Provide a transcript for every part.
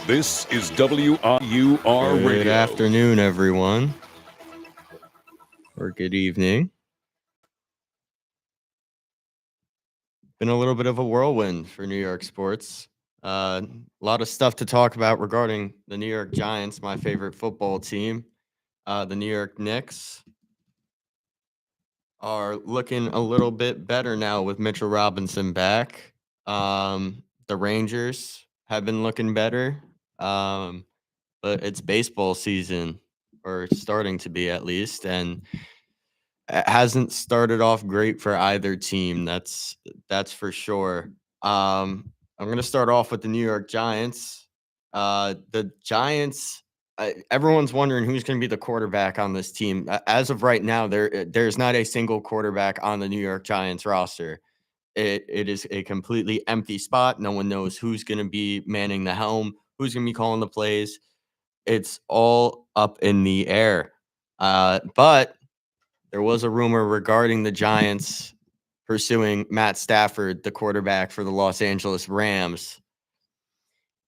This is WIUR Good Radio. afternoon, everyone, or good evening. Been a little bit of a whirlwind for New York sports. A lot of stuff to talk about regarding the New York Giants, my favorite football team. The New York Knicks are looking a little bit better now with Mitchell Robinson back. The Rangers have been looking better, but it's baseball season, or starting to be at least, and it hasn't started off great for either team. That's for sure. I'm gonna start off with the New York Giants. The Giants. Everyone's wondering who's going to be the quarterback on this team. As of right now, there's not a single quarterback on the New York Giants roster. It is a completely empty spot. No one knows who's going to be manning the helm, who's going to be calling the plays. It's all up in the air. But there was a rumor regarding the Giants pursuing Matt Stafford, the quarterback for the Los Angeles Rams.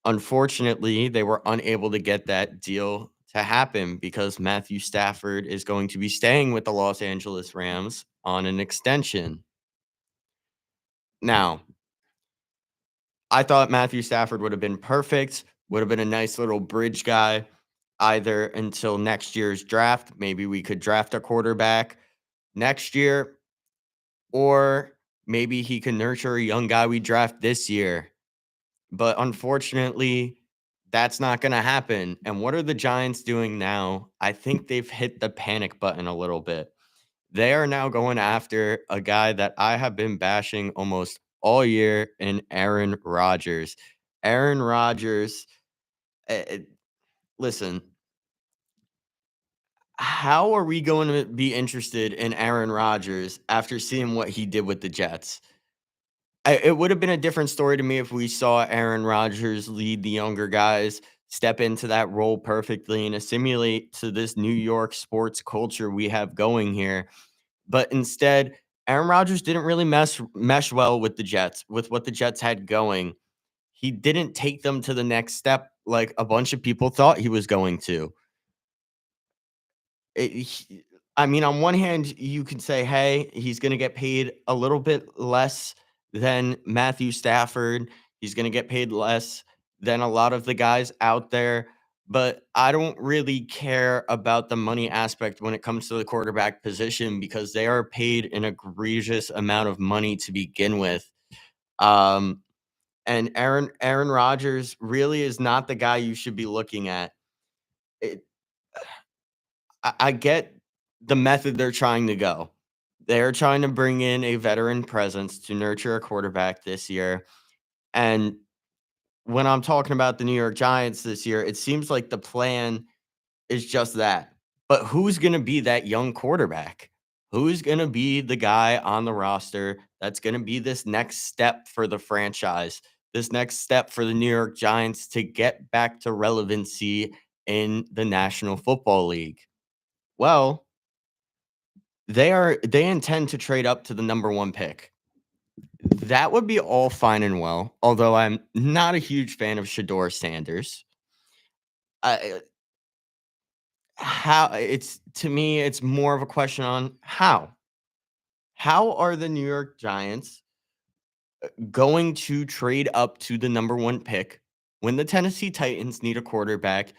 Unfortunately, they were unable to get that deal to happen because Matthew Stafford is going to be staying with the Los Angeles Rams on an extension. Now, I thought Matthew Stafford would have been perfect, would have been a nice little bridge guy, either until next year's draft. Maybe we could draft a quarterback next year, or maybe he can nurture a young guy we draft this year. But unfortunately, that's not going to happen. And what are the Giants doing now? I think they've hit the panic button a little bit. They are now going after a guy that I have been bashing almost all year in Aaron Rodgers. Aaron Rodgers, listen, how are we going to be interested in Aaron Rodgers after seeing what he did with the Jets? It would have been a different story to me if we saw Aaron Rodgers lead the younger guys, step into that role perfectly, and assimilate to this New York sports culture we have going here. But instead, Aaron Rodgers didn't really mesh well with the Jets, with what the Jets had going. He didn't take them to the next step like a bunch of people thought he was going to. I mean, on one hand, you could say, hey, he's going to get paid a little bit less than Matthew Stafford. He's going to get paid less than a lot of the guys out there. But I don't really care about the money aspect when it comes to the quarterback position because they are paid an egregious amount of money to begin with. Um, and Aaron Rodgers really is not the guy you should be looking at. It, I get the method they're trying to go. They're trying to bring in a veteran presence to nurture a quarterback this year. And when I'm talking about the New York Giants this year, it seems like the plan is just that. But who's going to be that young quarterback? Who's going to be the guy on the roster that's going to be this next step for the franchise, this next step for the New York Giants to get back to relevancy in the National Football League? Well, they intend to trade up to the number 1 pick. That would be all fine and well, although I'm not a huge fan of Shador Sanders. I how it's to me, it's more of a question on how. How are the New York Giants going to trade up to the number 1 pick when the Tennessee Titans need a quarterback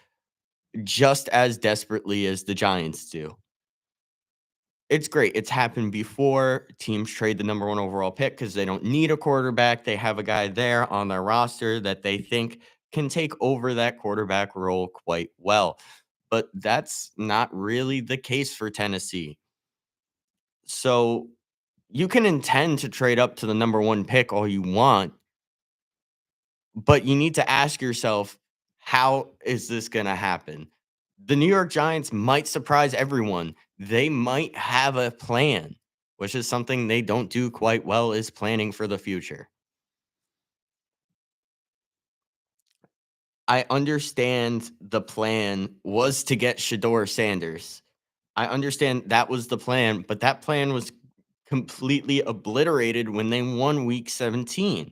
just as desperately as the Giants do? It's great. It's happened before. Teams trade the number 1 overall pick because they don't need a quarterback. They have a guy there on their roster that they think can take over that quarterback role quite well. But that's not really the case for Tennessee. So you can intend to trade up to the number 1 pick all you want, but you need to ask yourself, how is this going to happen? The New York Giants might surprise everyone. They might have a plan, which is something they don't do quite well, is planning for the future. I understand the plan was to get Shador Sanders. I understand that was the plan, but that plan was completely obliterated when they won week 17.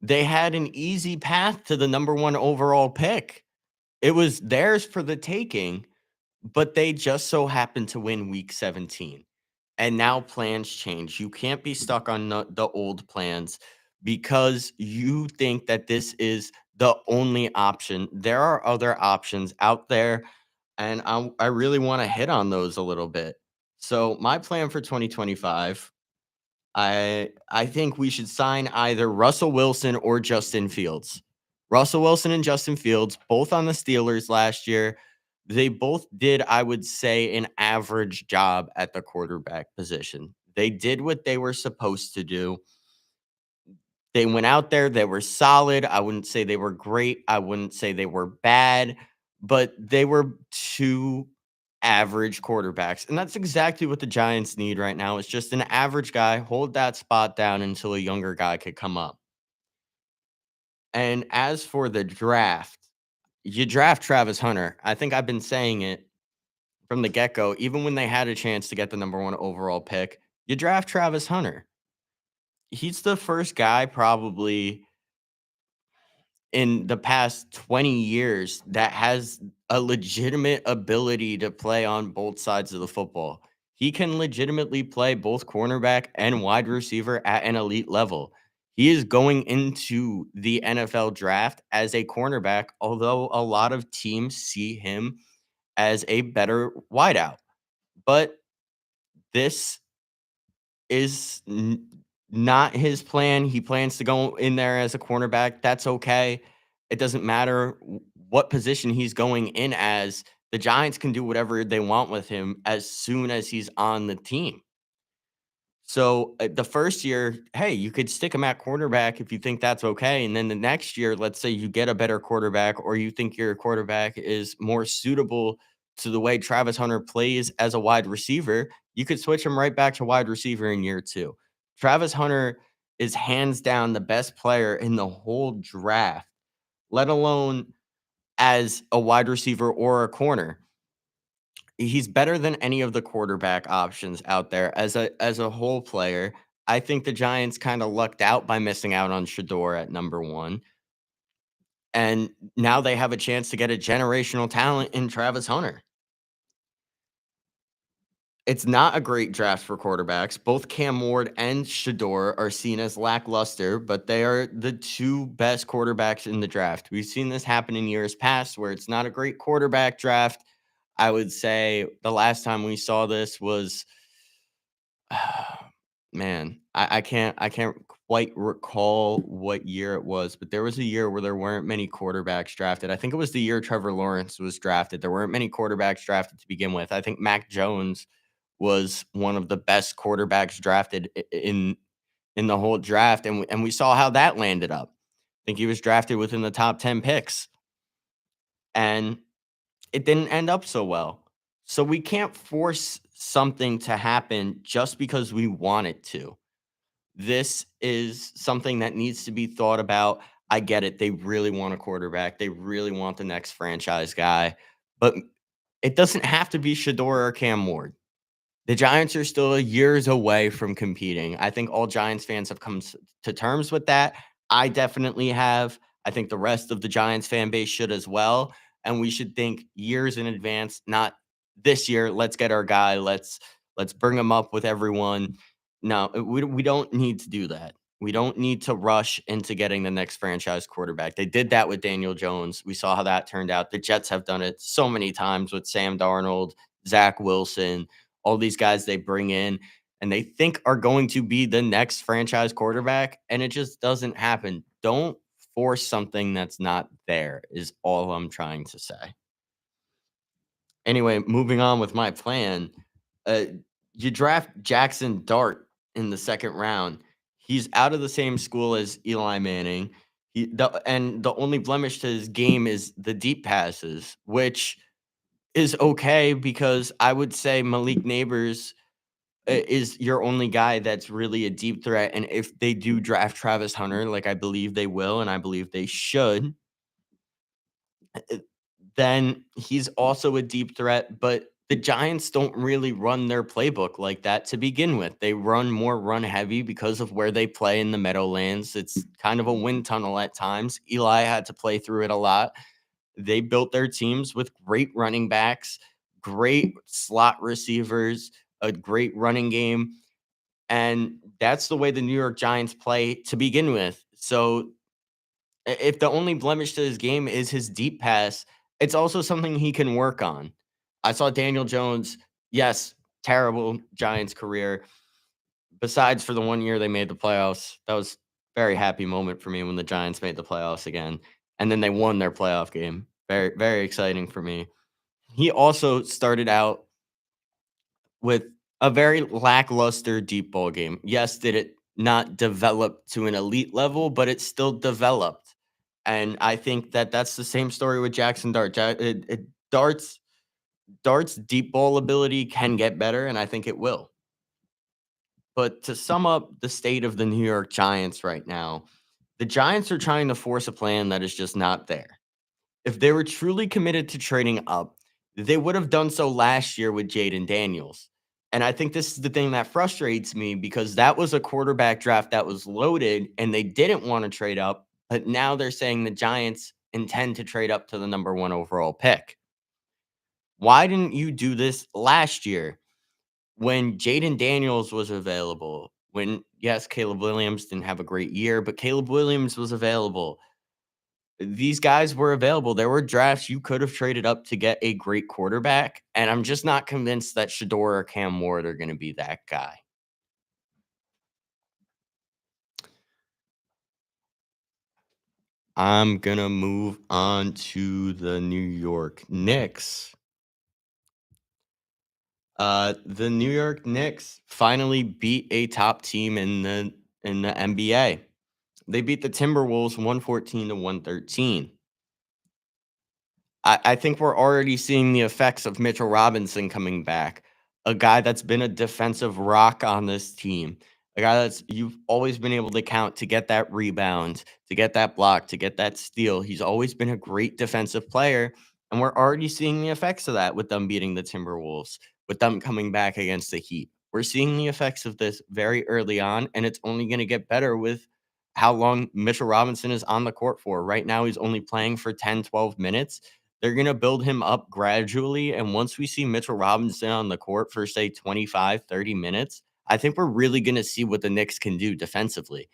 they had an easy path to the number 1 overall pick. It was theirs for the taking, but they just so happened to win week 17. And now plans change. You can't be stuck on the old plans because you think that this is the only option. There are other options out there, and I really want to hit on those a little bit. So, my plan for 2025, I think we should sign either Russell Wilson or Justin Fields. Russell Wilson and Justin Fields, both on the Steelers last year. They both did, I would say, an average job at the quarterback position. They did what they were supposed to do. They went out there, they were solid. I wouldn't say they were great. I wouldn't say they were bad, but they were two average quarterbacks. And that's exactly what the Giants need right now. It's just an average guy, hold that spot down until a younger guy could come up. And as for the draft, you draft Travis Hunter. I think I've been saying it from the get-go, even when they had a chance to get the number 1 overall pick, you draft Travis Hunter. He's the first guy probably in the past 20 years that has a legitimate ability to play on both sides of the football. He can legitimately play both cornerback and wide receiver at an elite level. He is going into the NFL draft as a cornerback, although a lot of teams see him as a better wideout. But this is not his plan. He plans to go in there as a cornerback. That's okay. It doesn't matter what position he's going in as. The Giants can do whatever they want with him as soon as he's on the team. So the first year, hey, you could stick him at quarterback if you think that's okay. And then the next year, let's say you get a better quarterback or you think your quarterback is more suitable to the way Travis Hunter plays as a wide receiver, you could switch him right back to wide receiver in year 2. Travis Hunter is hands down the best player in the whole draft, let alone as a wide receiver or a corner. He's better than any of the quarterback options out there as a whole player. I think the Giants kinda lucked out by missing out on Shador at number 1, and now they have a chance to get a generational talent in Travis Hunter. It's not a great draft for quarterbacks. Both Cam Ward and Shador are seen as lackluster, but they are the 2 best quarterbacks in the draft. We've seen this happen in years past where it's not a great quarterback draft. I would say the last time we saw this was man, I can't quite recall what year it was, but there was a year where there weren't many quarterbacks drafted. I think it was the year Trevor Lawrence was drafted. There weren't many quarterbacks drafted to begin with. I think Mac Jones was one of the best quarterbacks drafted in the whole draft, and we saw how that landed up. I think he was drafted within the top 10 picks, and it didn't end up so well. So we can't force something to happen just because we want it to. This is something that needs to be thought about. I get it. They really want a quarterback. They really want the next franchise guy, but it doesn't have to be Shador or Cam Ward. The Giants are still years away from competing. I think all Giants fans have come to terms with that. I definitely have. I think the rest of the Giants fan base should as well. And we should think years in advance, not this year. Let's get our guy. Let's bring him up with everyone. No, we don't need to do that. We don't need to rush into getting the next franchise quarterback. They did that with Daniel Jones. We saw how that turned out. The Jets have done it so many times with Sam Darnold, Zach Wilson, all these guys they bring in and they think are going to be the next franchise quarterback, and it just doesn't happen. Don't force something that's not there, is all I'm trying to say. Anyway, moving on with my plan. Uh, you draft Jackson Dart in the second round. He's out of the same school as Eli Manning. And the only blemish to his game is the deep passes, which is okay because I would say Malik Neighbors is your only guy that's really a deep threat. And if they do draft Travis Hunter, like I believe they will, and I believe they should, then he's also a deep threat. But the Giants don't really run their playbook like that to begin with. They run more run heavy because of where they play in the Meadowlands. It's kind of a wind tunnel at times. Eli had to play through it a lot. They built their teams with great running backs, great slot receivers, a great running game. And that's the way the New York Giants play to begin with. So if the only blemish to his game is his deep pass, it's also something he can work on. I saw Daniel Jones, yes, terrible Giants career. Besides for the 1 year they made the playoffs, that was a very happy moment for me when the Giants made the playoffs again. And then they won their playoff game. Very, very exciting for me. He also started out with a very lackluster deep ball game. Yes, did it not develop to an elite level, but it still developed. And I think that that's the same story with Jackson Dart. Dart's deep ball ability can get better, and I think it will. But to sum up the state of the New York Giants right now, the Giants are trying to force a plan that is just not there. If they were truly committed to trading up, they would have done so last year with Jaden Daniels. And I think this is the thing that frustrates me because that was a quarterback draft that was loaded and they didn't want to trade up. But now they're saying the Giants intend to trade up to the number one overall pick. Why didn't you do this last year when Jaden Daniels was available? When, yes, Caleb Williams didn't have a great year, but Caleb Williams was available. These guys were available. There were drafts you could have traded up to get a great quarterback, and I'm just not convinced that Shador or Cam Ward are going to be that guy. I'm going to move on to the New York Knicks. The New York Knicks finally beat a top team in the NBA. They beat the Timberwolves 114 to 113. I think we're already seeing the effects of Mitchell Robinson coming back, a guy that's been a defensive rock on this team, a guy that's you've always been able to count to get that rebound, to get that block, to get that steal. He's always been a great defensive player, and we're already seeing the effects of that with them beating the Timberwolves, with them coming back against the Heat. We're seeing the effects of this very early on, and it's only going to get better with how long Mitchell Robinson is on the court for. Right now, he's only playing for 10, 12 minutes. They're going to build him up gradually. And once we see Mitchell Robinson on the court for, say, 25, 30 minutes, I think we're really going to see what the Knicks can do defensively.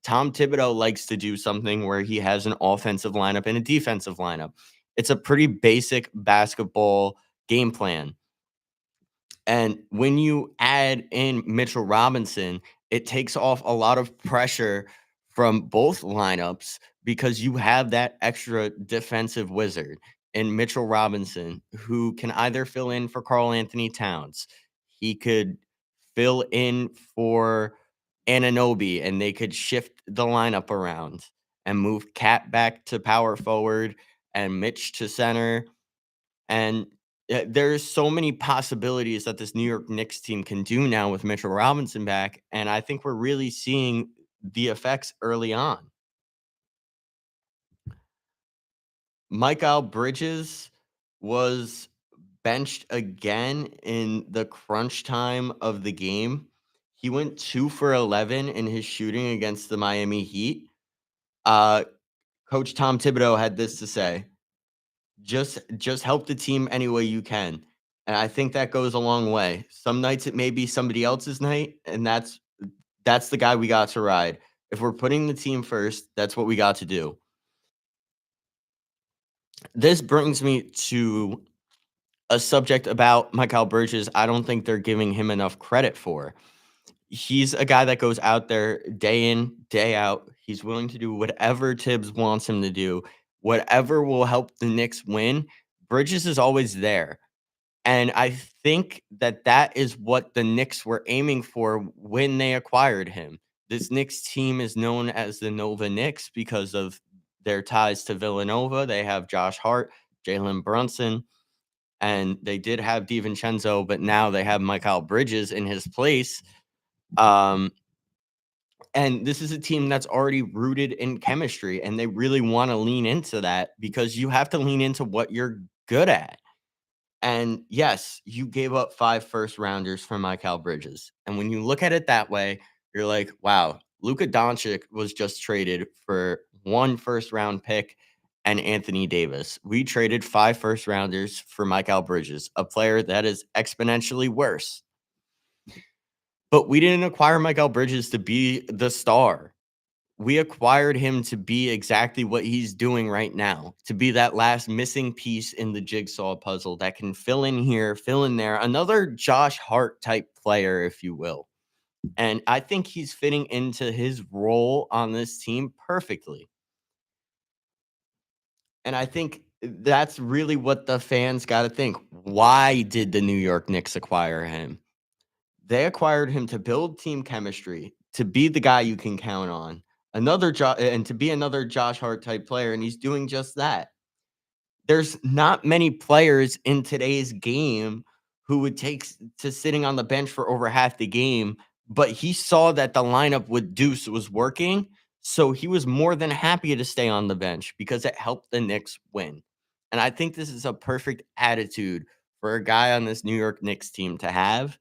Tom Thibodeau likes to do something where he has an offensive lineup and a defensive lineup. It's a pretty basic basketball game plan. And when you add in Mitchell Robinson, it takes off a lot of pressure from both lineups because you have that extra defensive wizard in Mitchell Robinson who can either fill in for Karl Anthony Towns. He could fill in for Anunoby and they could shift the lineup around and move Cat back to power forward and Mitch to center and there's so many possibilities that this New York Knicks team can do now with Mitchell Robinson back. And I think we're really seeing the effects early on. Mikal Bridges was benched again in the crunch time of the game. He went 2 for 11 in his shooting against the Miami Heat. Coach Tom Thibodeau had this to say. Just help the team any way you can. And I think that goes a long way. Some nights it may be somebody else's night, and that's the guy we got to ride. If we're putting the team first, that's what we got to do. This brings me to a subject about Mikal Bridges I don't think they're giving him enough credit for. He's a guy that goes out there day in, day out. He's willing to do whatever Tibbs wants him to do, whatever will help the Knicks win. Bridges is always there. And I think that that is what the Knicks were aiming for when they acquired him. This Knicks team is known as the Nova Knicks because of their ties to Villanova. They have Josh Hart, Jalen Brunson, and they did have DiVincenzo, but now they have Mikal Bridges in his place. And this is a team that's already rooted in chemistry, and they really want to lean into that because you have to lean into what you're good at. And yes, you gave up 5 first rounders for Michael Bridges. And when you look at it that way, you're like, wow, Luka Doncic was just traded for 1 first round pick and Anthony Davis. We traded 5 first rounders for Michael Bridges, a player that is exponentially worse. But we didn't acquire Michael Bridges to be the star. We acquired him to be exactly what he's doing right now, to be that last missing piece in the jigsaw puzzle that can fill in here, fill in there, another Josh Hart type player, if you will. And I think he's fitting into his role on this team perfectly. And I think that's really what the fans got to think. Why did the New York Knicks acquire him? They acquired him to build team chemistry, to be the guy you can count on, and to be another Josh Hart type player, and he's doing just that. There's not many players in today's game who would take to sitting on the bench for over half the game, but he saw that the lineup with Deuce was working, so he was more than happy to stay on the bench because it helped the Knicks win. And I think this is a perfect attitude for a guy on this New York Knicks team to have,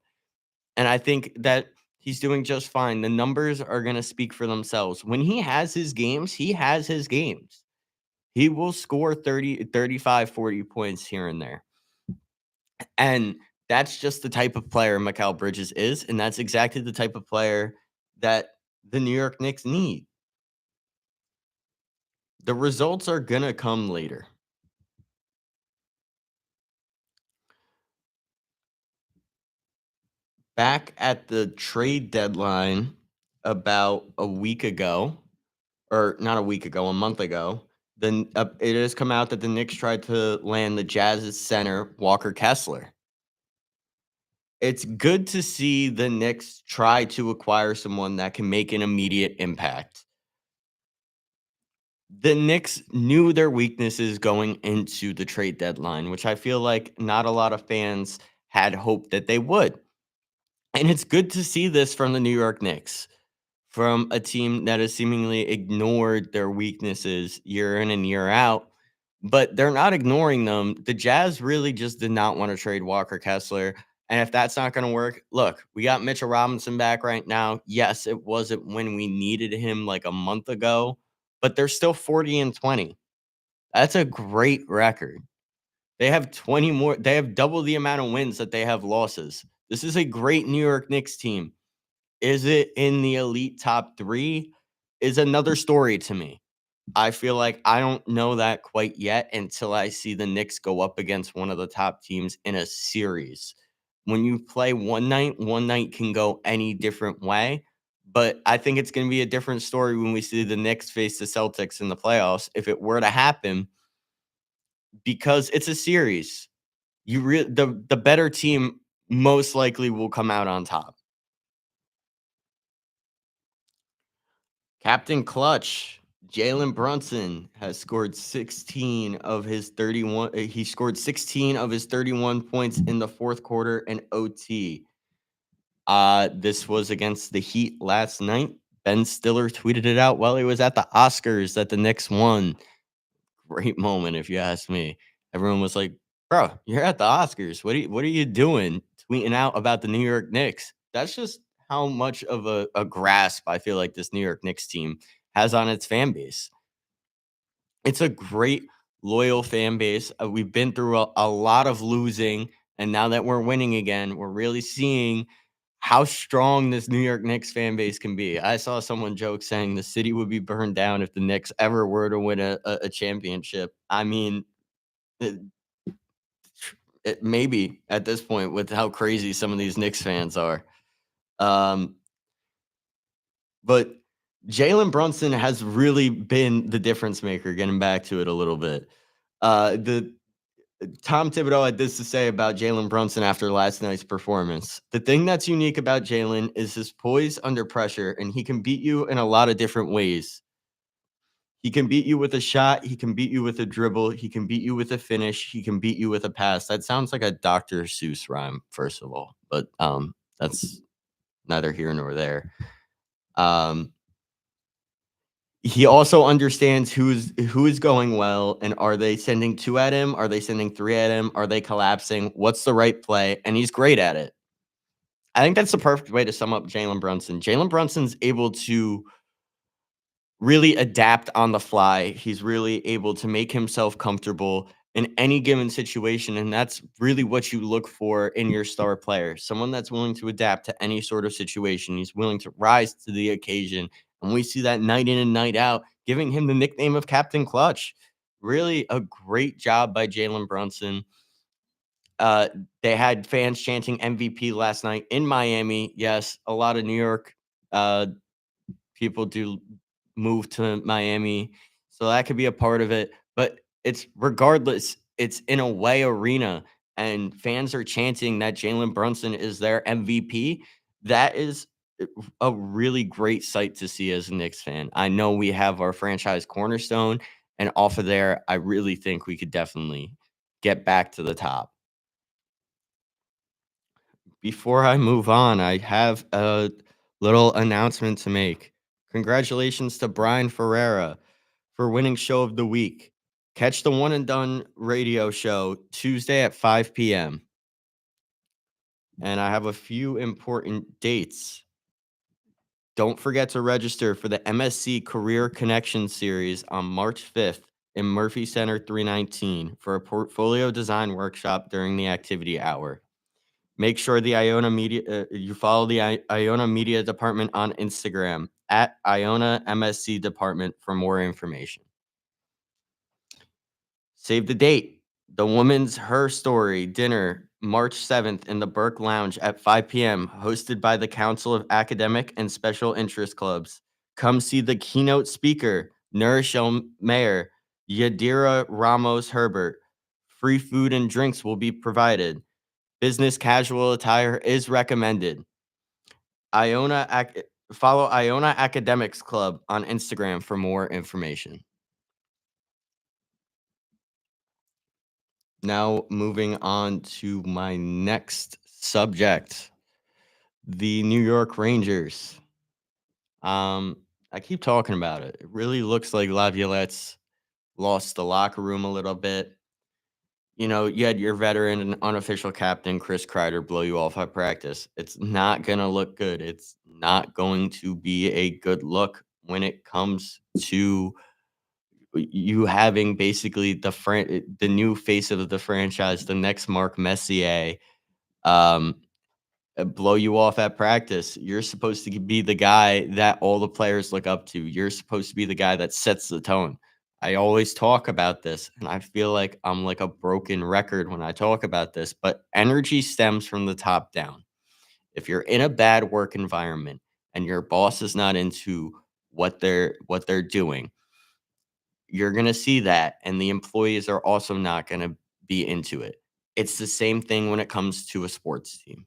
and I think that he's doing just fine. The numbers are going to speak for themselves. When he has his games, he has his games. He will score 30, 35, 40 points here and there. And that's just the type of player Mikal Bridges is. And that's exactly the type of player that the New York Knicks need. The results are going to come later. Back at the trade deadline about a week ago, or not a week ago, a month ago, then it has come out that the Knicks tried to land the Jazz's center, Walker Kessler. It's good to see the Knicks try to acquire someone that can make an immediate impact. The Knicks knew their weaknesses going into the trade deadline, which I feel like not a lot of fans had hoped that they would. And it's good to see this from the New York Knicks, from a team that has seemingly ignored their weaknesses year in and year out, but they're not ignoring them. The Jazz really just did not want to trade Walker Kessler. And if that's not going to work, look, we got Mitchell Robinson back right now. Yes, it wasn't when we needed him like a month ago, but they're still 40-20. That's a great record. They have 20 more, they have double the amount of wins that they have losses. This is a great New York Knicks team. Is it in the elite top 3 is another story to me. I feel like I don't know that quite yet until I see the Knicks go up against one of the top teams in a series. When you play one night can go any different way, but I think it's going to be a different story when we see the Knicks face the Celtics in the playoffs if it were to happen, because it's a series. The better team most likely will come out on top. Captain Clutch, Jalen Brunson has scored 16 of his 31. He scored 16 of his 31 points in the fourth quarter and OT. This was against the Heat last night. Ben Stiller tweeted it out while he was at the Oscars that the Knicks won. Great moment, if you ask me. Everyone was like, "Bro, you're at the Oscars. What are you doing tweeting out about the New York Knicks?" That's just how much of a grasp I feel like this New York Knicks team has on its fan base. It's a great, loyal fan base. We've been through a lot of losing, and now that we're winning again, we're really seeing how strong this New York Knicks fan base can be. I saw someone joke saying the city would be burned down if the Knicks ever were to win a championship. I mean, it, it maybe at this point with how crazy some of these Knicks fans are. Um, but Jalen Brunson has really been the difference maker, getting back to it a little bit. The Tom Thibodeau had this to say about Jalen Brunson after last night's performance. The thing that's unique about Jalen is his poise under pressure, and he can beat you in a lot of different ways. He can beat you with a shot. He can beat you with a dribble. He can beat you with a finish. He can beat you with a pass. That sounds like a Dr. Seuss rhyme, first of all, but that's neither here nor there. Um, he also understands who is going well, and are they sending 2 at him? Are they sending 3 at him? Are they collapsing? What's the right play? And he's great at it. I think that's the perfect way to sum up Jalen Brunson. Jalen Brunson's able to really adapt on the fly. He's really able to make himself comfortable in any given situation, and that's really what you look for in your star player. Someone that's willing to adapt to any sort of situation. He's willing to rise to the occasion, and we see that night in and night out, giving him the nickname of Captain Clutch. Really a great job by Jalen Brunson. Uh, they had fans chanting MVP last night in Miami. Yes, a lot of New York uh, people do move to Miami, so that could be a part of it. But it's regardless, it's in a way arena, and fans are chanting that Jalen Brunson is their MVP. That is a really great sight to see as a Knicks fan. I know we have our franchise cornerstone, and off of there, I really think we could definitely get back to the top. Before I move on, I have a little announcement to make. Congratulations to Brian Ferreira for winning Show of the Week. Catch the One and Done radio show Tuesday at 5 p.m. And I have a few important dates. Don't forget to register for the MSC Career Connection Series on March 5th in Murphy Center 319 for a portfolio design workshop during the activity hour. Make sure the Iona Media you follow the Iona Media Department on Instagram at Iona MSC Department for more information. Save the date. The Woman's Her Story dinner, March 7th in the Burke Lounge at 5 p.m., hosted by the Council of Academic and Special Interest Clubs. Come see the keynote speaker, Nourishel Mayor, Yadira Ramos Herbert. Free food and drinks will be provided. Business casual attire is recommended. Follow Iona Academics Club on Instagram for more information. Now moving on to my next subject, the New York Rangers. Um, I keep talking about it. It really looks like Laviolette's lost the locker room a little bit. You know, you had your veteran and unofficial captain, Chris Kreider, blow you off at practice. It's not going to look good. It's not going to be a good look when it comes to you having basically the new face of the franchise, the next Mark Messier, um, blow you off at practice. You're supposed to be the guy that all the players look up to. You're supposed to be the guy that sets the tone. I always talk about this, and I feel like I'm like a broken record when I talk about this, but energy stems from the top down. If you're in a bad work environment and your boss is not into what they're doing, you're going to see that, and the employees are also not going to be into it. It's the same thing when it comes to a sports team.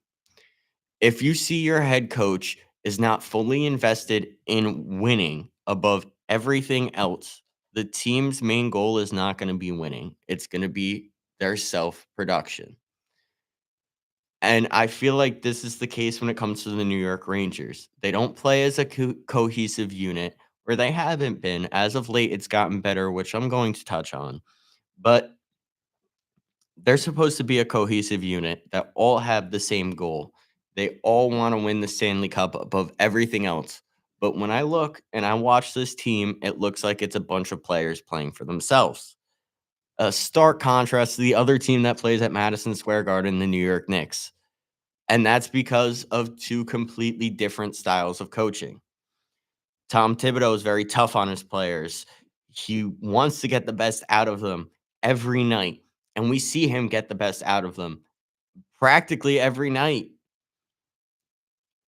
If you see your head coach is not fully invested in winning above everything else, the team's main goal is not going to be winning. It's going to be their self production. And I feel like this is the case when it comes to the New York Rangers. They don't play as a cohesive unit, or they haven't been. As of late, it's gotten better, which I'm going to touch on. But they're supposed to be a cohesive unit that all have the same goal. They all want to win the Stanley Cup above everything else. But when I look and I watch this team, it looks like it's a bunch of players playing for themselves. A stark contrast to the other team that plays at Madison Square Garden, the New York Knicks. And that's because of two completely different styles of coaching. Tom Thibodeau is very tough on his players. He wants to get the best out of them every night. And we see him get the best out of them practically every night.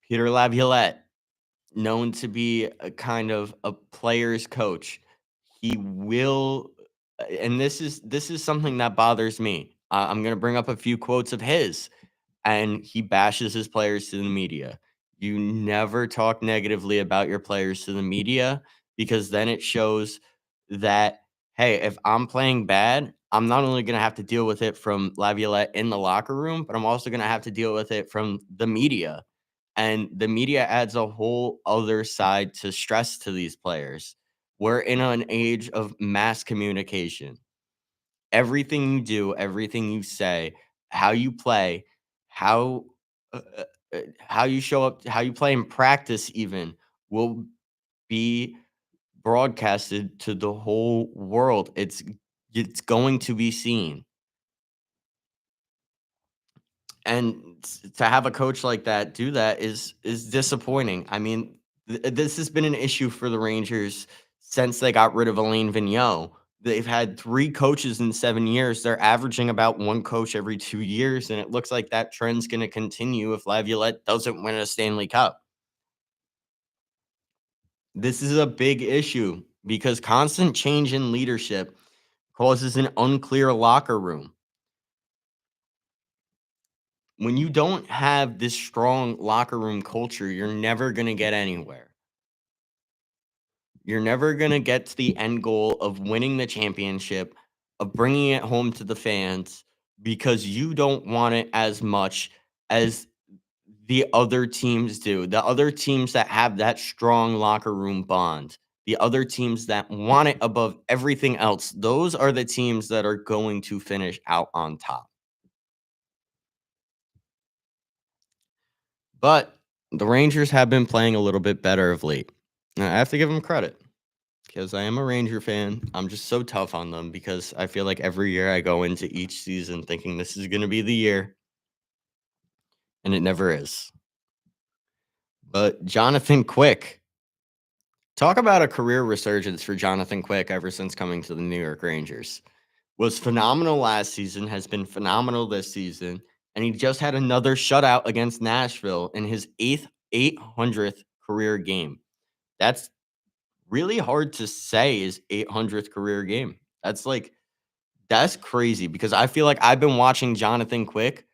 Peter Laviolette, known to be a kind of a player's coach. He will and this is something that bothers me. I'm going to bring up a few quotes of his, and he bashes his players to the media. You never talk negatively about your players to the media, because then it shows that, hey, if I'm playing bad, I'm not only going to have to deal with it from Laviolette in the locker room, but I'm also going to have to deal with it from the media. And the media adds a whole other side to stress to these players. We're in an age of mass communication. Everything you do, everything you say, how you play, how how you show up, how you play in practice even will be broadcasted to the whole world. It's going to be seen. And to have a coach like that do that is disappointing. I mean, this has been an issue for the Rangers since they got rid of Alain Vigneault. They've had 3 coaches in 7 years. They're averaging about 1 coach every 2 years, and it looks like that trend's gonna continue if Laviolette doesn't win a Stanley Cup. This is a big issue because constant change in leadership causes an unclear locker room. When you don't have this strong locker room culture, you're never going to get anywhere. You're never going to get to the end goal of winning the championship, of bringing it home to the fans because you don't want it as much as the other teams do. The other teams that have that strong locker room bond, the other teams that want it above everything else, those are the teams that are going to finish out on top. But the Rangers have been playing a little bit better of late. And I have to give them credit because I am a Ranger fan. I'm just so tough on them because I feel like every year I go into each season thinking this is going to be the year, and it never is. But Jonathan Quick, talk about a career resurgence for Jonathan Quick ever since coming to the New York Rangers. Was phenomenal last season, has been phenomenal this season, and he just had another shutout against Nashville in his 800th career game. That's really hard to say his 800th career game. That's crazy because I feel like I've been watching Jonathan Quick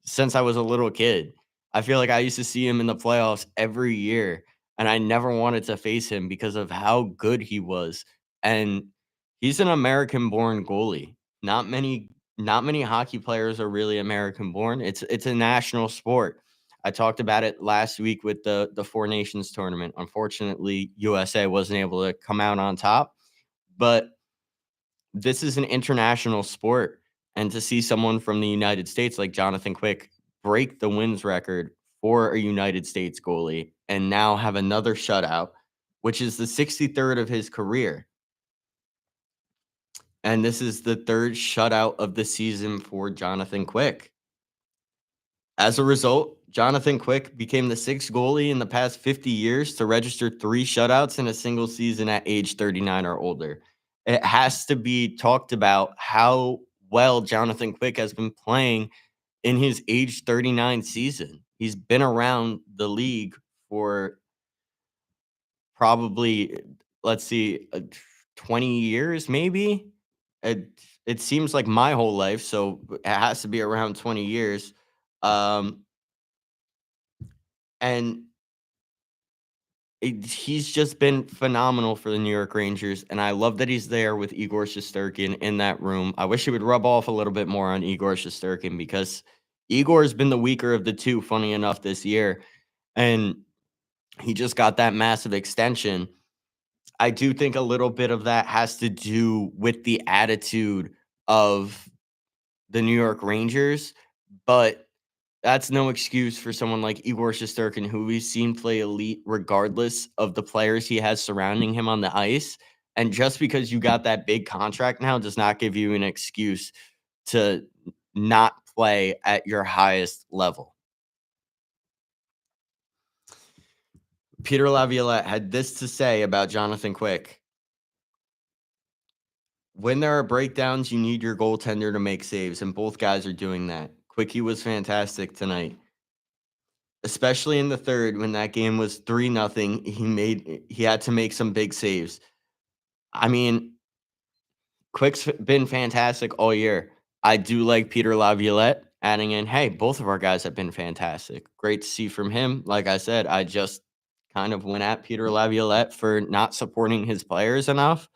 since I was a little kid. I feel like I used to see him in the playoffs every year, and I never wanted to face him because of how good he was. And he's an American-born goalie. Not many hockey players are really American-born. It's a national sport. I talked about it last week with the Four Nations tournament. Unfortunately, USA wasn't able to come out on top, but this is an international sport, and to see someone from the United States like Jonathan Quick break the wins record for a United States goalie and now have another shutout, which is the 63rd of his career. And this is the 3rd shutout of the season for Jonathan Quick. As a result, Jonathan Quick became the 6th goalie in the past 50 years to register 3 shutouts in a single season at age 39 or older. It has to be talked about how well Jonathan Quick has been playing in his age 39 season. He's been around the league for probably, let's see, 20 years maybe. It, it seems like my whole life, so it has to be around 20 years. Um, and he's just been phenomenal for the New York Rangers, and I love that he's there with Igor Shesterkin in that room. I wish he would rub off a little bit more on Igor Shesterkin because Igor's been the weaker of the two, funny enough, this year, and he just got that massive extension. I do think a little bit of that has to do with the attitude of the New York Rangers, but that's no excuse for someone like Igor Shesterkin, who we've seen play elite regardless of the players he has surrounding him on the ice. And just because you got that big contract now does not give you an excuse to not play at your highest level. Peter Laviolette had this to say about Jonathan Quick. When there are breakdowns, you need your goaltender to make saves, and both guys are doing that. Quickie was fantastic tonight, especially in the third when that game was 3-0. He had to make some big saves. I mean, Quick's been fantastic all year. I do like Peter Laviolette adding in, hey, both of our guys have been fantastic. Great to see from him. Like I said, I just kind of went at Peter Laviolette for not supporting his players enough.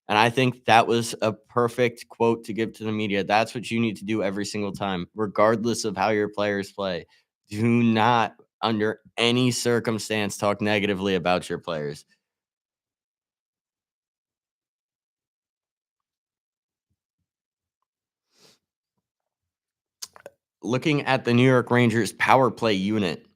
And I think that was a perfect quote to give to the media. That's what you need to do every single time, regardless of how your players play. Do not, under any circumstance, talk negatively about your players. looking at the New York Rangers power play unit,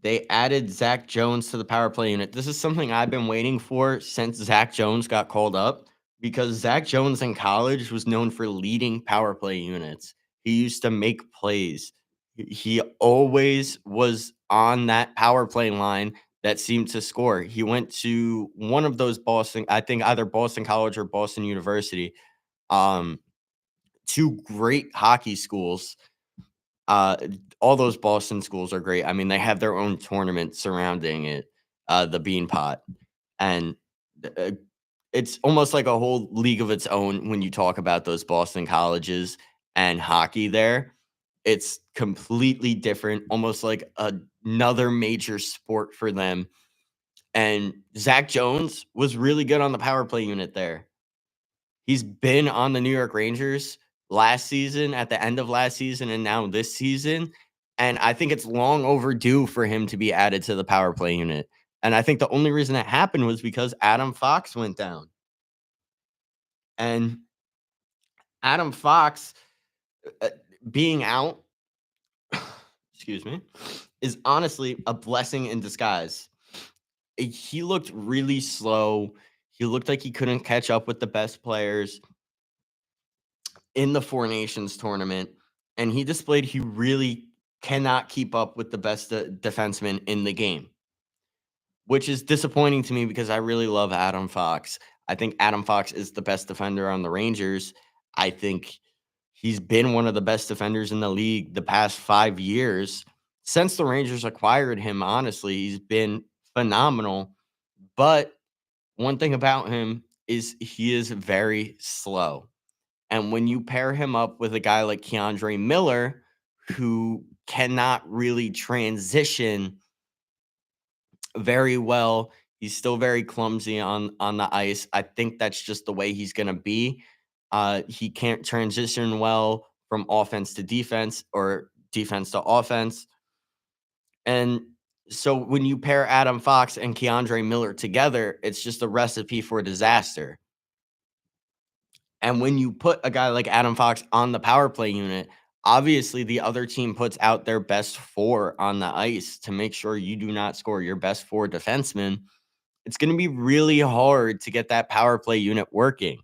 they added Zach Jones to the power play unit. This is something I've been waiting for since Zach Jones got called up because Zach Jones in college was known for leading power play units. He used to make plays. He always was on that power play line that seemed to score. He went to one of those Boston, I think either Boston College or Boston University, um, two great hockey schools. uh, all those Boston schools are great. I mean, they have their own tournament surrounding it, the Bean Pot, and uh, it's almost like a whole league of its own when you talk about those Boston colleges and hockey there. It's completely different, almost like another major sport for them. And Zach Jones was really good on the power play unit there. He's been on the New York Rangers last season, at the end of last season, and now this season. And I think it's long overdue for him to be added to the power play unit. And I think the only reason it happened was because Adam Fox went down. And Adam Fox uh, being out, excuse me, is honestly a blessing in disguise. He looked really slow. He looked like he couldn't catch up with the best players in the Four Nations tournament, and he displayed he really cannot keep up with the best defenseman in the game, which is disappointing to me because I really love Adam Fox. I think Adam Fox is the best defender on the Rangers. I think he's been one of the best defenders in the league the past 5 years. Since the Rangers acquired him, honestly, he's been phenomenal. But one thing about him is he is very slow. And when you pair him up with a guy like Keandre Miller, who cannot really transition very well, he's still very clumsy on the ice. I think that's just the way he's going to be. He can't transition well from offense to defense or defense to offense. And so when you pair Adam Fox and Keandre Miller together, it's just a recipe for disaster. And when you put a guy like Adam Fox on the power play unit, obviously the other team puts out their best four on the ice to make sure you do not score your best four defensemen. It's going to be really hard to get that power play unit working.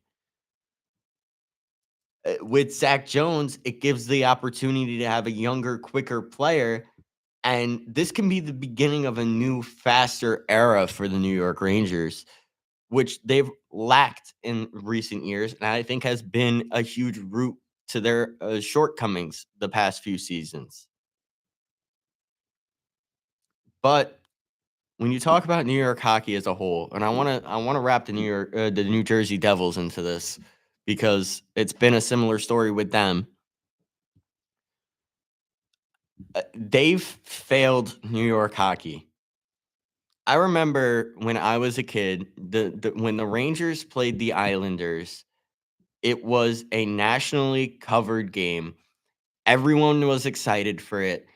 With Zach Jones, it gives the opportunity to have a younger, quicker player. And this can be the beginning of a new, faster era for the New York Rangers, which they've lacked in recent years, and I think has been a huge root to their shortcomings the past few seasons. But when you talk about New York hockey as a whole, and I want to wrap the New Jersey Devils into this because it's been a similar story with them. They've failed New York hockey. I remember when I was a kid, when the Rangers played the Islanders, it was a nationally covered game. Everyone was excited for it,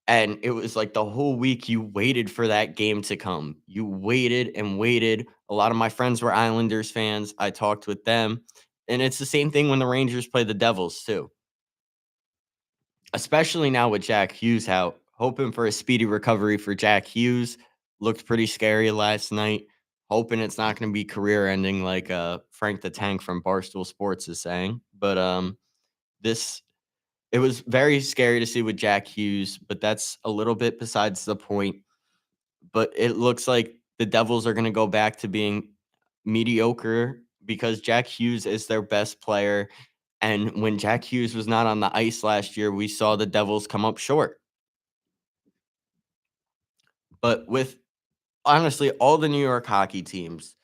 and it was like the whole week you waited for that game to come. You waited and waited. A lot of my friends were Islanders fans. I talked with them, and it's the same thing when the Rangers play the Devils too. Especially now with Jack Hughes out, hoping for a speedy recovery for Jack Hughes. Looked pretty scary last night. Hoping it's not going to be career ending like Frank the Tank from Barstool Sports is saying. But this it was very scary to see with Jack Hughes, but that's a little bit besides the point. But it looks like the Devils are going to go back to being mediocre because Jack Hughes is their best player. And when Jack Hughes was not on the ice last year, we saw the Devils come up short. But with honestly all the New York hockey teams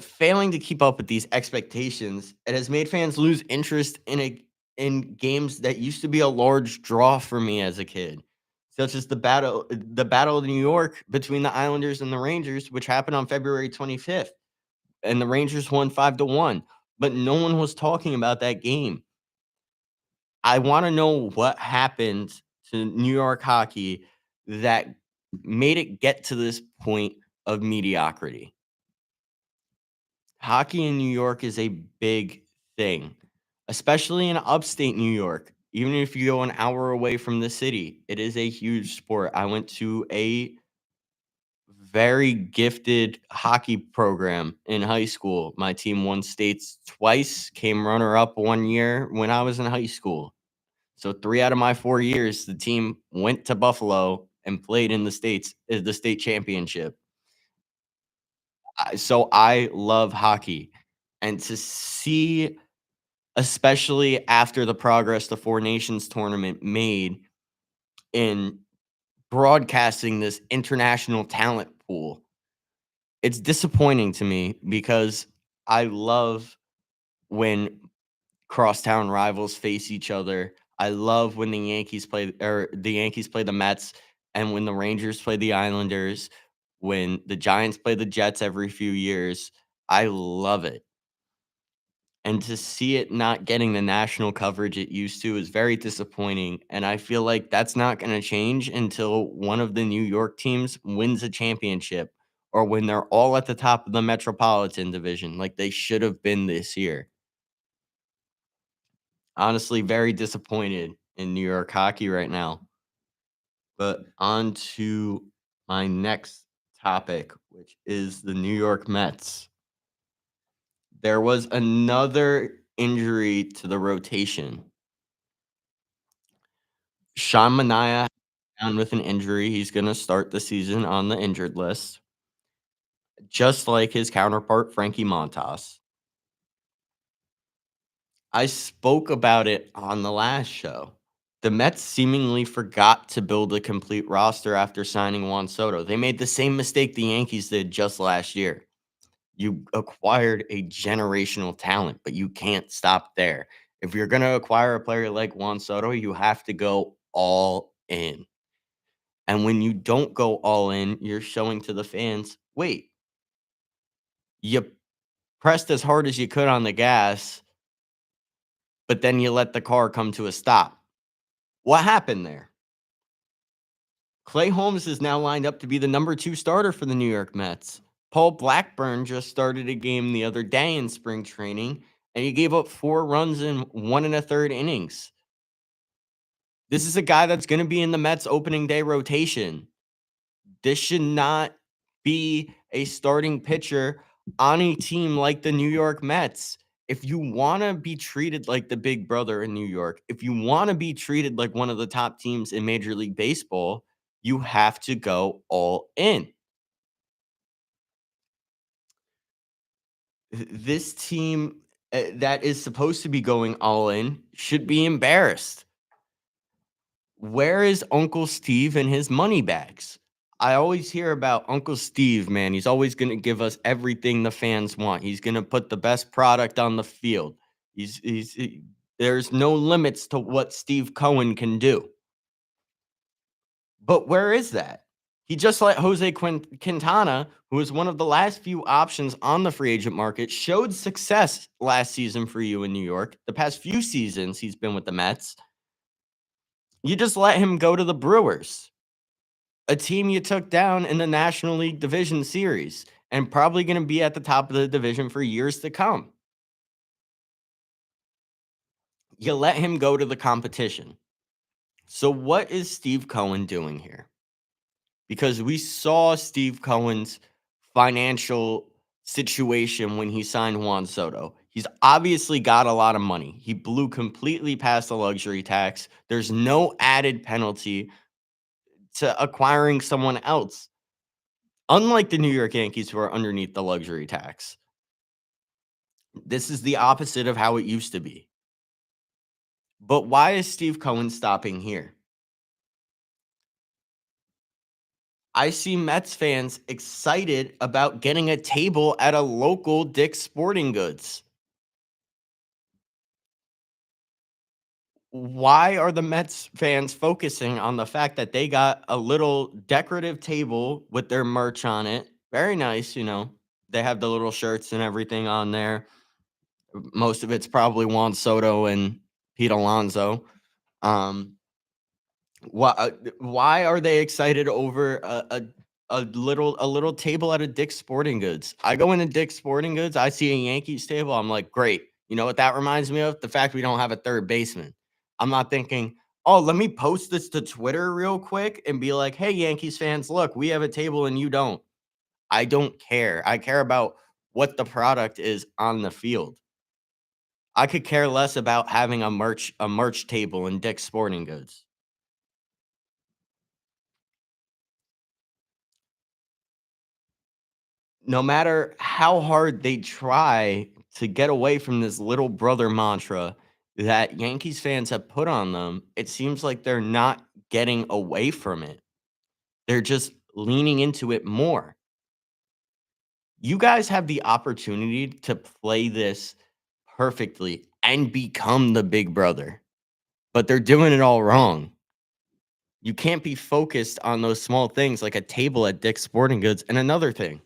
failing to keep up with these expectations, it has made fans lose interest in games that used to be a large draw for me as a kid, such as the Battle of New York between the Islanders and the Rangers, which happened on February 25th, and the Rangers won 5-1. But no one was talking about that game. I want to know what happened to New York hockey that made it get to this point of mediocrity. Hockey in New York is a big thing, especially in upstate New York. Even if you go an hour away from the city, it is a huge sport. I went to a very gifted hockey program in high school. My team won states twice, came runner up one year when I was in high school. So 3 out of my 4 years, the team went to Buffalo and played in the state championship. So I love hockey, and to see, especially after the progress the Four Nations tournament made in broadcasting this international talent pool, it's disappointing to me because I love when crosstown rivals face each other. I love when the Yankees play the Mets, and when the Rangers play the Islanders, when the Giants play the Jets every few years. I love it. And to see it not getting the national coverage it used to is very disappointing. And I feel like that's not going to change until one of the New York teams wins a championship or when they're all at the top of the Metropolitan Division, like they should have been this year. Honestly, very disappointed in New York hockey right now. But on to my next topic, which is the New York Mets. There was another injury to the rotation. Sean Manaea down with an injury. He's going to start the season on the injured list, just like his counterpart, Frankie Montas. I spoke about it on the last show. The Mets seemingly forgot to build a complete roster after signing Juan Soto. They made the same mistake the Yankees did just last year. You acquired a generational talent, but you can't stop there. If you're going to acquire a player like Juan Soto, you have to go all in. And when you don't go all in, you're showing to the fans, wait, you pressed as hard as you could on the gas, but then you let the car come to a stop. What happened there? Clay Holmes is now lined up to be the number 2 starter for the New York Mets. Paul Blackburn just started a game the other day in spring training, and he gave up 4 runs in 1 1/3 innings. This is a guy that's going to be in the Mets opening day rotation. This should not be a starting pitcher on a team like the New York Mets. If you want to be treated like the big brother in New York, if you want to be treated like one of the top teams in Major League Baseball, you have to go all in. This team that is supposed to be going all in should be embarrassed. Where is Uncle Steve and his money bags? I always hear about Uncle Steve, man. He's always going to give us everything the fans want. He's going to put the best product on the field. There's no limits to what Steve Cohen can do. But where is that? He just let Quintana, who was one of the last few options on the free agent market, showed success last season for you in New York. The past few seasons he's been with the Mets. You just let him go to the Brewers, a team you took down in the National League Division Series and probably going to be at the top of the division for years to come. You let him go to the competition. So what is Steve Cohen doing here? Because we saw Steve Cohen's financial situation when he signed Juan Soto. He's obviously got a lot of money. He blew completely past the luxury tax. There's no added penalty to acquiring someone else. Unlike the New York Yankees, who are underneath the luxury tax, this is the opposite of how it used to be. But why is Steve Cohen stopping here? I see Mets fans excited about getting a table at a local Dick's Sporting Goods. Why are the Mets fans focusing on the fact that they got a little decorative table with their merch on it? Very nice, you know. They have the little shirts and everything on there. Most of it's probably Juan Soto and Pete Alonso. Um, why are they excited over a little table at a Dick's Sporting Goods? I go into Dick's Sporting Goods, I see a Yankees table, I'm like, great. You know what that reminds me of? The fact we don't have a third baseman. I'm not thinking, oh, let me post this to Twitter real quick and be like, hey, Yankees fans, look, we have a table and you don't. I don't care. I care about what the product is on the field. I could care less about having a merch table in Dick's Sporting Goods. No matter how hard they try to get away from this little brother mantra that Yankees fans have put on them, it seems like they're not getting away from it. They're just leaning into it more. You guys have the opportunity to play this perfectly and become the big brother, but they're doing it all wrong. You can't be focused on those small things like a table at Dick's Sporting Goods. And another thing,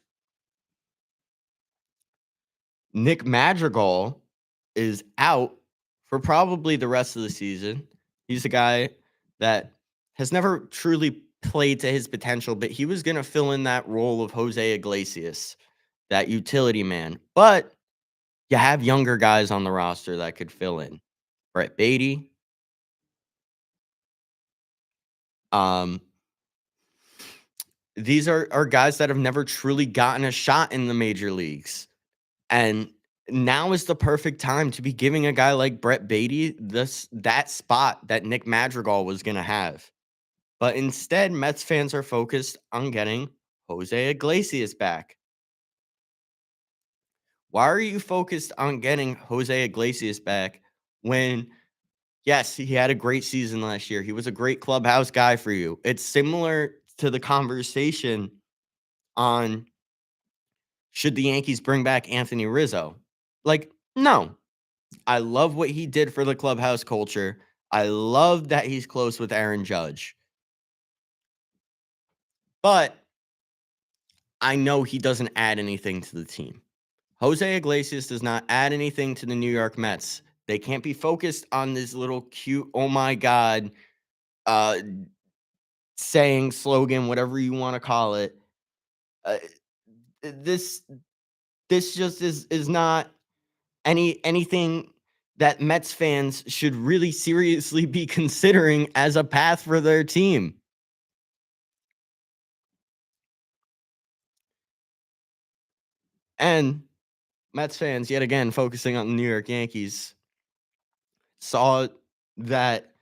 Nick Madrigal is out for probably the rest of the season. He's a guy that has never truly played to his potential, but he was going to fill in that role of Jose Iglesias, that utility man. But you have younger guys on the roster that could fill in. Brett Beatty. Um, these are guys that have never truly gotten a shot in the major leagues. And now is the perfect time to be giving a guy like Brett Beatty that spot that Nick Madrigal was going to have. But instead, Mets fans are focused on getting Jose Iglesias back. Why are you focused on getting Jose Iglesias back when, yes, he had a great season last year? He was a great clubhouse guy for you. It's similar to the conversation on should the Yankees bring back Anthony Rizzo? Like, no. I love what he did for the clubhouse culture. I love that he's close with Aaron Judge. But I know he doesn't add anything to the team. Jose Iglesias does not add anything to the New York Mets. They can't be focused on this little cute, oh my God, uh, saying, slogan, whatever you want to call it. Uh, this this just is not anything that Mets fans should really seriously be considering as a path for their team. And Mets fans, yet again, focusing on the New York Yankees, saw that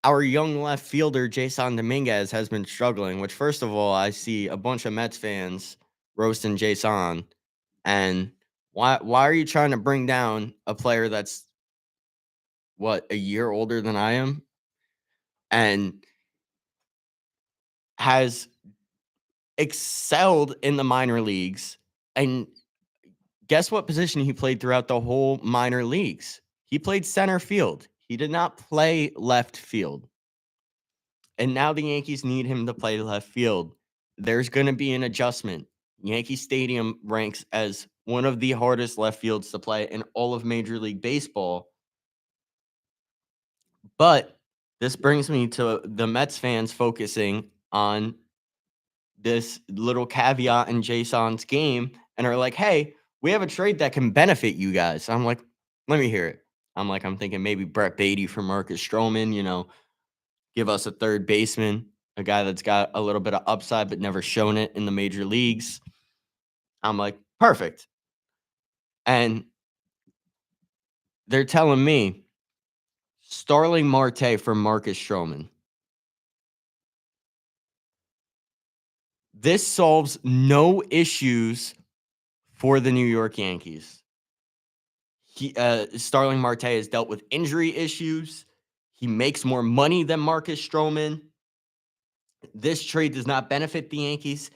our young left fielder, Jason Dominguez, has been struggling, which, first of all, I see a bunch of Mets fans roasting Jason. And why are you trying to bring down a player that's, what, a year older than I am? And has excelled in the minor leagues. And guess what position he played throughout the whole minor leagues? He played center field. He did not play left field. And now the Yankees need him to play left field. There's going to be an adjustment. Yankee Stadium ranks as one of the hardest left fields to play in all of Major League Baseball. But this brings me to the Mets fans focusing on this little caveat in Jason's game and are like, hey, we have a trade that can benefit you guys. I'm like, let me hear it. I'm thinking maybe Brett Beatty for Marcus Stroman, give us a third baseman, a guy that's got a little bit of upside but never shown it in the major leagues. I'm like, perfect. And they're telling me Starling Marte for Marcus Stroman. This solves no issues for the New York Yankees. Starling Marte has dealt with injury issues. He makes more money than Marcus Stroman. This trade does not benefit the Yankees.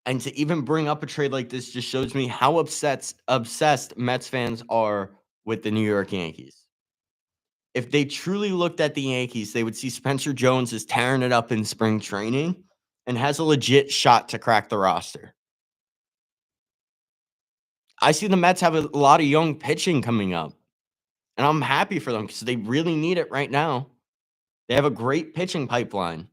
And to even bring up a trade like this just shows me how obsessed Mets fans are with the New York Yankees. If they truly looked at the Yankees, they would see Spencer Jones is tearing it up in spring training and has a legit shot to crack the roster. I see the Mets have a lot of young pitching coming up, and I'm happy for them because they really need it right now. They have a great pitching pipeline.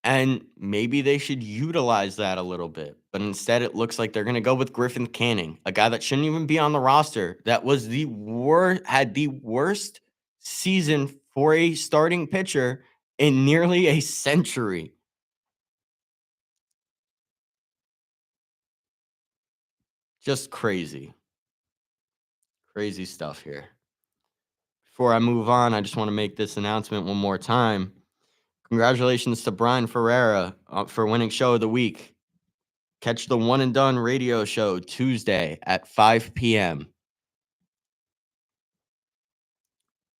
And maybe they should utilize that a little bit. But instead, it looks like they're going to go with Griffin Canning, a guy that shouldn't even be on the roster, that was had the worst season for a starting pitcher in nearly a century. Just crazy. Crazy stuff here. Before I move on, I just want to make this announcement one more time. Congratulations to Brian Ferreira for winning Show of the Week. Catch the One and Done radio show Tuesday at 5 p.m.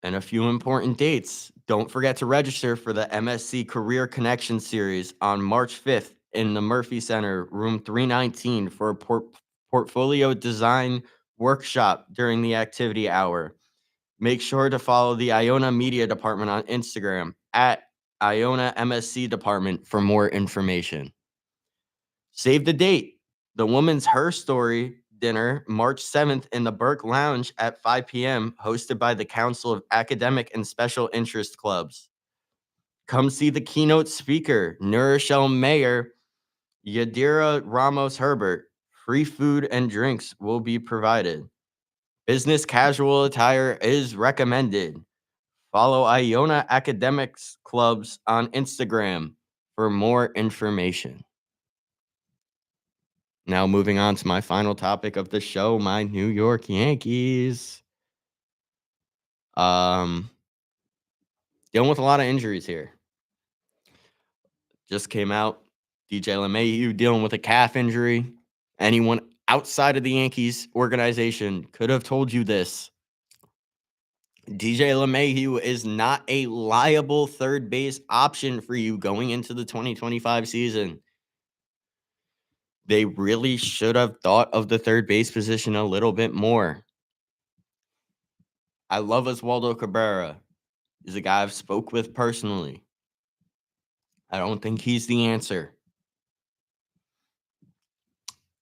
And a few important dates. Don't forget to register for the MSC Career Connection Series on March 5th in the Murphy Center, room 319, for a portfolio design workshop during the activity hour. Make sure to follow the Iona Media Department on Instagram at Iona MSC Department for more information. Save the date. The Woman's Her Story dinner, March 7th in the Burke Lounge at 5 p.m., hosted by the Council of Academic and Special Interest Clubs. Come see the keynote speaker, Nourichelle Mayer, Yadira Ramos Herbert. Free food and drinks will be provided. Business casual attire is recommended. Follow Iona Academics Clubs on Instagram for more information. Now, moving on to my final topic of the show, my New York Yankees. Dealing with a lot of injuries here. Just came out, DJ LeMahieu dealing with a calf injury. Anyone outside of the Yankees organization could have told you this. DJ LeMahieu is not a liable third base option for you going into the 2025 season. They really should have thought of the third base position a little bit more. I love Oswaldo Cabrera. He's a guy I've spoke with personally. I don't think he's the answer.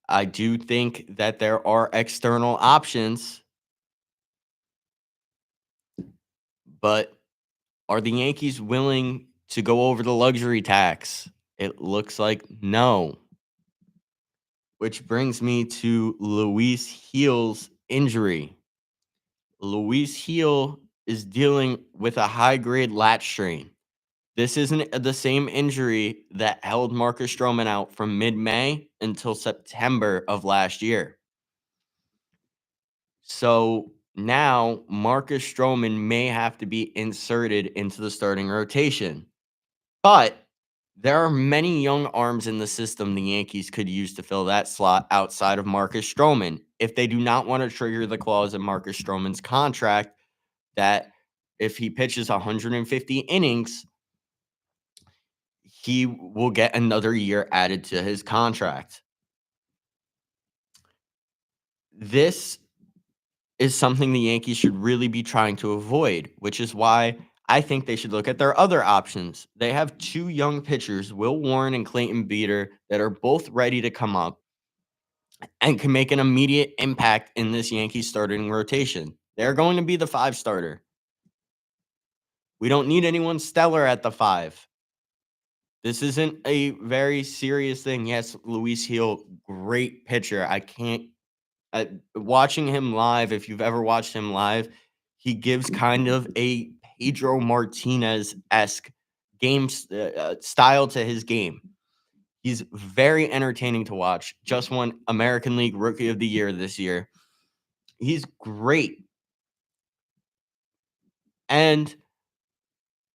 I do think that there are external options, but are the Yankees willing to go over the luxury tax? It looks like no. Which brings me to Luis Gil's injury. Luis Gil is dealing with a high-grade lat strain. This isn't the same injury that held Marcus Stroman out from mid-May until September of last year. So now Marcus Stroman may have to be inserted into the starting rotation. But there are many young arms in the system the Yankees could use to fill that slot outside of Marcus Stroman if they do not want to trigger the clause in Marcus Stroman's contract that if he pitches 150 innings, he will get another year added to his contract. This is something the Yankees should really be trying to avoid, which is why I think they should look at their other options. They have two young pitchers, Will Warren and Clayton Beeter, that are both ready to come up and can make an immediate impact in this Yankees starting rotation. They're going to be the 5 starter. We don't need anyone stellar at the 5. This isn't a very serious thing. Yes, Luis Gil, great pitcher. I can't watching him live, if you've ever watched him live, he gives kind of a Pedro Martinez-esque game style to his game. He's very entertaining to watch. Just won American League Rookie of the Year this year. He's great.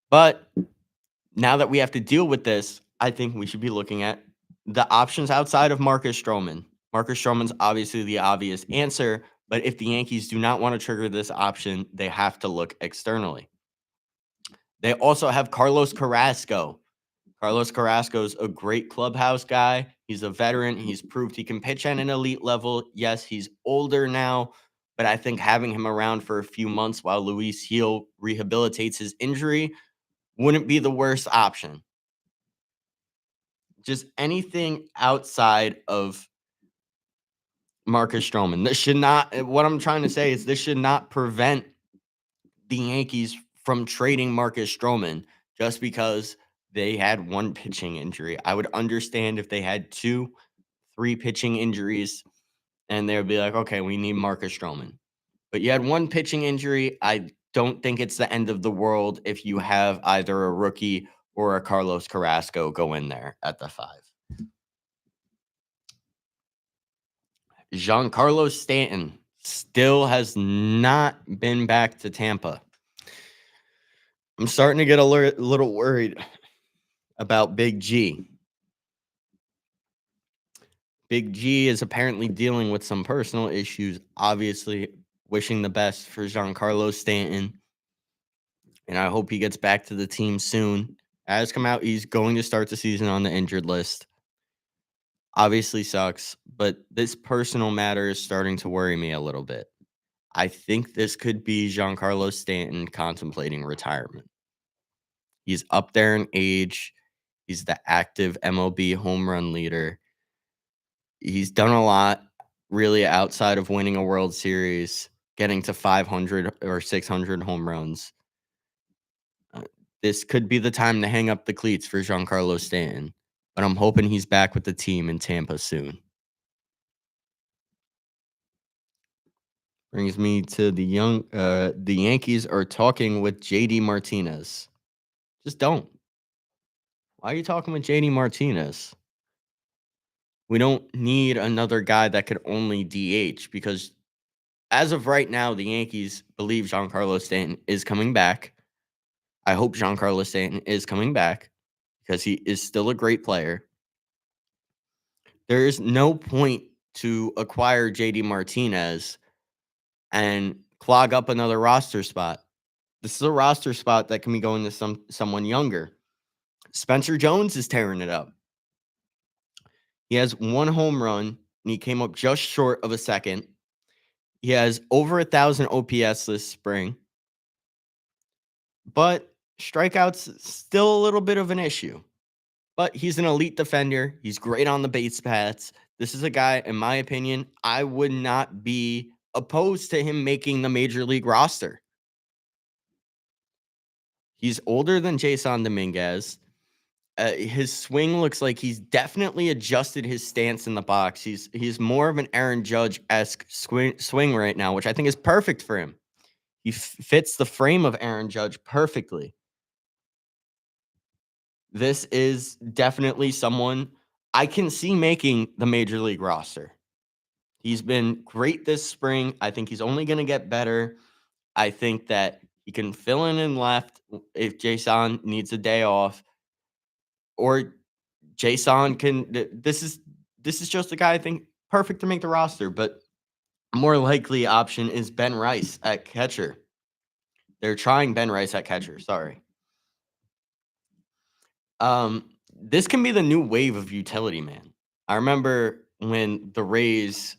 But now that we have to deal with this, I think we should be looking at the options outside of Marcus Stroman. Marcus Stroman's obviously the obvious answer, but if the Yankees do not want to trigger this option, they have to look externally. They also have Carlos Carrasco. Carlos Carrasco's a great clubhouse guy. He's a veteran. He's proved he can pitch at an elite level. Yes, he's older now, but I think having him around for a few months while Luis Gil rehabilitates his injury wouldn't be the worst option. Just anything outside of Marcus Stroman. This should not, what I'm trying to say is this should not prevent the Yankees from trading Marcus Stroman just because They had one pitching injury. I would understand if they had 2, 3 pitching injuries and they would be like, okay, we need Marcus Stroman. But you had one pitching injury. I don't think it's the end of the world if you have either a rookie or a Carlos Carrasco go in there at the 5. Giancarlo Stanton still has not been back to Tampa. I'm starting to get a little worried about Big G. Big G is apparently dealing with some personal issues, obviously wishing the best for Giancarlo Stanton. And I hope he gets back to the team soon. As come out, he's going to start the season on the injured list. Obviously sucks, but this personal matter is starting to worry me a little bit. I think this could be Giancarlo Stanton contemplating retirement. He's up there in age. He's the active MLB home run leader. He's done a lot, really, outside of winning a World Series, getting to 500 or 600 home runs. This could be the time to hang up the cleats for Giancarlo Stanton, but I'm hoping he's back with the team in Tampa soon. Brings me to the Yankees are talking with JD Martinez. Just don't. Why are you talking with JD Martinez? We don't need another guy that could only DH because as of right now, the Yankees believe Giancarlo Stanton is coming back. I hope Giancarlo Stanton is coming back because he is still a great player. There is no point to acquire JD Martinez and clog up another roster spot. This is a roster spot that can be going to someone younger. Spencer Jones is tearing it up. He has 1 home run, and he came up just short of a second. He has over 1,000 OPS this spring. But strikeouts still a little bit of an issue. But he's an elite defender. He's great on the base paths. This is a guy, in my opinion, I would not be opposed to him making the major league roster. He's older than Jason Dominguez. His swing looks like he's definitely adjusted his stance in the box. He's more of an Aaron Judge-esque swing right now, which I think is perfect for him. He fits the frame of Aaron Judge perfectly. This is definitely someone I can see making the major league roster. He's been great this spring. I think he's only going to get better. I think that he can fill in left if Jason needs a day off, or Jason can. This is just a guy I think perfect to make the roster, but a more likely option is Ben Rice at catcher. They're trying Ben Rice at catcher. Sorry. This can be the new wave of utility man. I remember when the Rays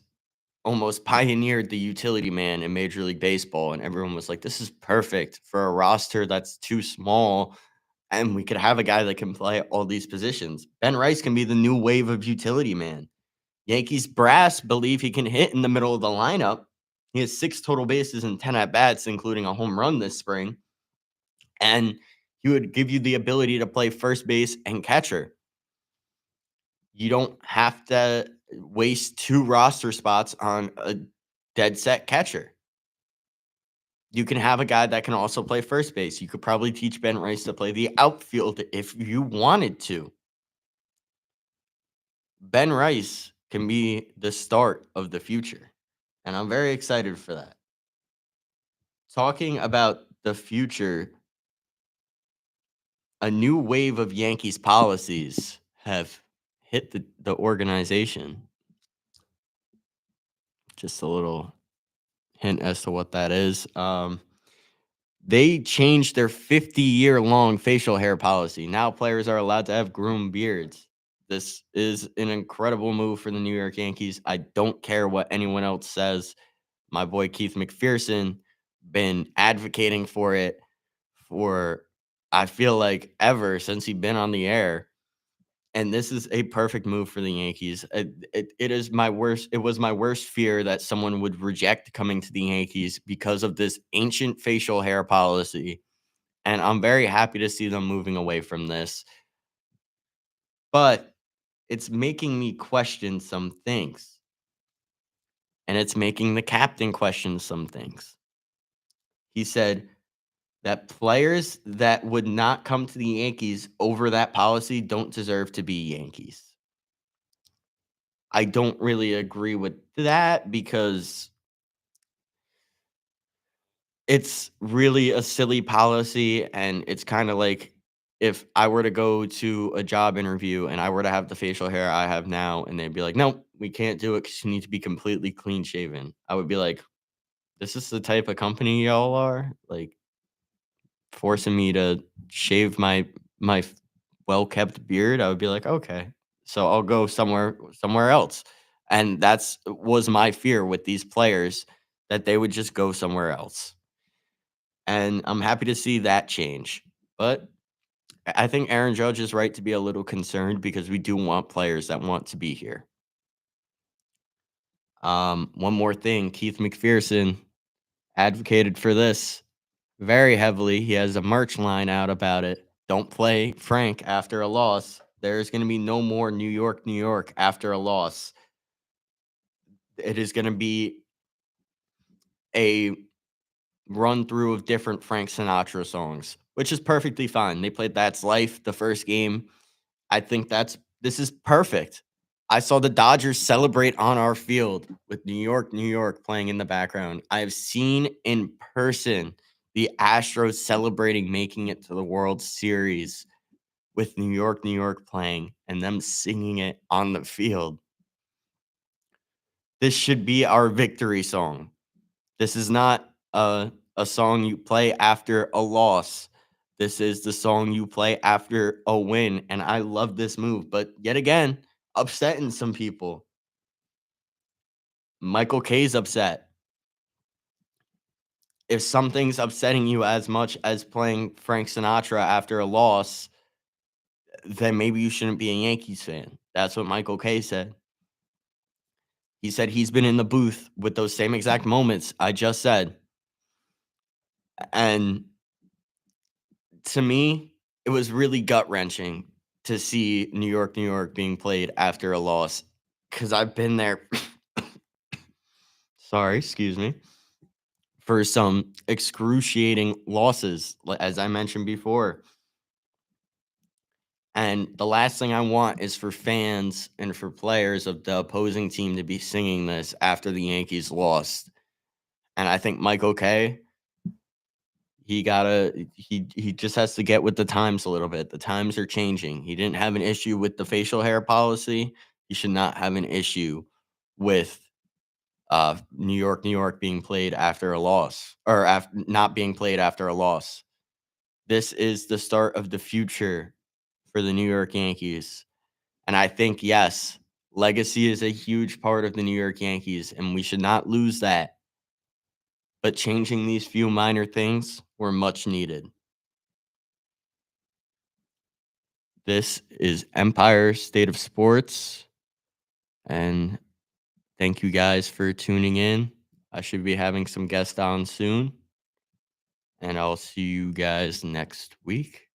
almost pioneered the utility man in Major League Baseball, and everyone was like, this is perfect for a roster that's too small, and we could have a guy that can play all these positions. Ben Rice can be the new wave of utility man. Yankees brass believe he can hit in the middle of the lineup. He has 6 total bases and 10 at-bats, including a home run this spring. And he would give you the ability to play first base and catcher. You don't have to waste 2 roster spots on a dead set catcher. You can have a guy that can also play first base. You could probably teach Ben Rice to play the outfield if you wanted to. Ben Rice can be the start of the future, and I'm very excited for that. Talking about the future, a new wave of Yankees policies have hit the organization. Just a little hint as to what that is. They changed their 50-year-long facial hair policy. Now players are allowed to have groomed beards. This is an incredible move for the New York Yankees. I don't care what anyone else says. My boy Keith McPherson been advocating for it for, I feel like, ever since he's been on the air. And this is a perfect move for the Yankees. It is my worst. It was my worst fear that someone would reject coming to the Yankees because of this ancient facial hair policy. And I'm very happy to see them moving away from this. but it's making me question some things, and it's making the captain question some things. He said that players that would not come to the Yankees over that policy don't deserve to be Yankees. I don't really agree with that because it's really a silly policy, and it's kinda like if I were to go to a job interview and I were to have the facial hair I have now, and they'd be like, "Nope, we can't do it because you need to be completely clean shaven." I would be like, "This is the type of company y'all are? Like, forcing me to shave my well-kept beard?" I would be like, "Okay, so I'll go somewhere else." And that's was my fear with these players, that they would just go somewhere else. And I'm happy to see that change. But I think Aaron Judge is right to be a little concerned because we do want players that want to be here. One more thing, Keith McPherson advocated for this very heavily. He has a merch line out about it. Don't play Frank after a loss. There's going to be no more New York, New York after a loss. It is going to be a run through of different Frank Sinatra songs, which is perfectly fine. They played That's Life the first game. I think this is perfect. I saw the Dodgers celebrate on our field with New York, New York playing in the background. I have seen in person the Astros celebrating making it to the World Series with New York, New York playing and them singing it on the field. This should be our victory song. This is not a song you play after a loss. This is the song you play after a win, and I love this move, but yet again, upsetting some people. Michael K's upset. If something's upsetting you as much as playing Frank Sinatra after a loss, then maybe you shouldn't be a Yankees fan. That's what Michael K said. He said he's been in the booth with those same exact moments I just said. And to me, it was really gut-wrenching to see New York, New York being played after a loss because I've been there sorry, excuse me, for some excruciating losses, as I mentioned before. And the last thing I want is for fans and for players of the opposing team to be singing this after the Yankees lost. And I think Michael K, he just has to get with the times a little bit. The times are changing. He didn't have an issue with the facial hair policy. He should not have an issue with New York, New York being played after a loss or not being played after a loss. This is the start of the future for the New York Yankees. And I think, yes, legacy is a huge part of the New York Yankees, and we should not lose that. But changing these few minor things were much needed. This is Empire State of Sports, and thank you guys for tuning in. I should be having some guests on soon, and I'll see you guys next week.